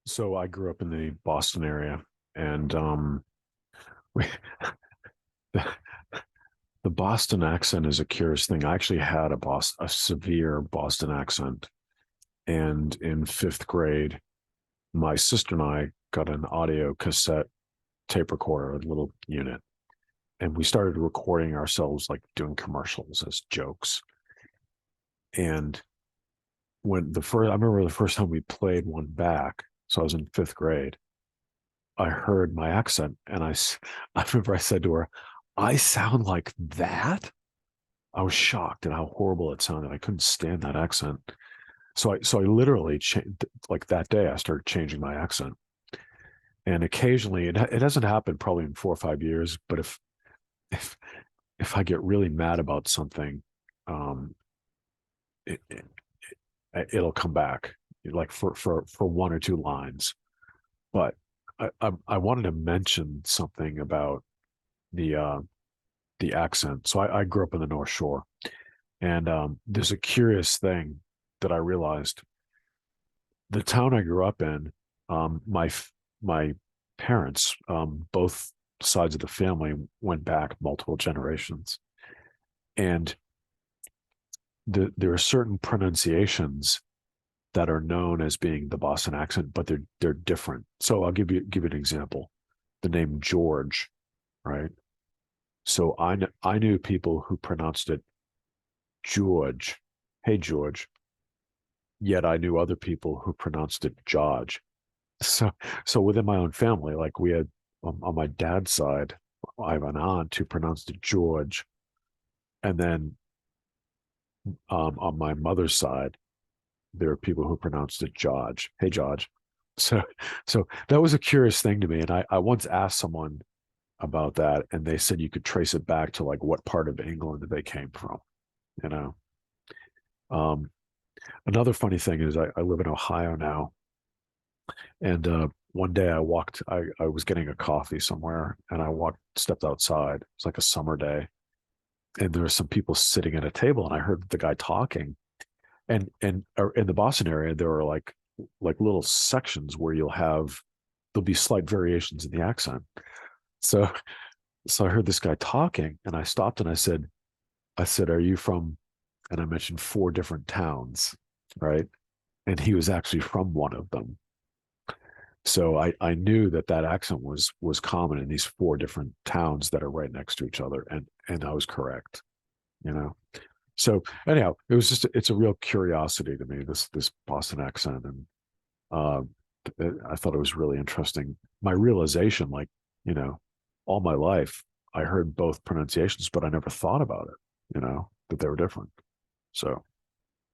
So I grew up in the Boston area, and we, the, the Boston accent is a curious thing. I actually had a severe Boston accent, and in fifth grade, my sister and I got an audio cassette tape recorder, a little unit, and we started recording ourselves like doing commercials as jokes. And I remember the first time we played one back, so I was in fifth grade. I heard my accent, and I remember I said to her, "I sound like that." I was shocked at how horrible it sounded. I couldn't stand that accent. So I literally like that day I started changing my accent. And occasionally it hasn't happened probably in 4 or 5 years, but if if I get really mad about something, um, it it'll come back like for one or two lines. But I wanted to mention something about the uh, the accent. So I grew up in the North Shore, and there's a curious thing that I realized. The town I grew up in, my parents, both sides of the family, went back multiple generations, and there are certain pronunciations that are known as being the Boston accent, but they're different. So I'll give you an example. The name George, right? So I knew people who pronounced it George. Hey George. Yet I knew other people who pronounced it George. So so within my own family, like we had on my dad's side, I have an aunt who pronounced it George, and then on my mother's side, there are people who pronounced it George. Hey George. So so that was a curious thing to me, and I once asked someone about that, and they said you could trace it back to like what part of England they came from. You know. Um, Another funny thing is I live in Ohio now, and one day I was getting a coffee somewhere, and stepped outside. It's like a summer day, and there were some people sitting at a table, and I heard the guy talking. And in the Boston area, there are like little sections where there'll be slight variations in the accent. So so I heard this guy talking, and I stopped and I said, "Are you from?" And I mentioned four different towns, right? And he was actually from one of them. So I knew that accent was common in these four different towns that are right next to each other, and I was correct, you know. So anyhow, it's a real curiosity to me, this Boston accent, and uh, I thought it was really interesting. My realization, like, you know, all my life I heard both pronunciations, but I never thought about it, that they were different. So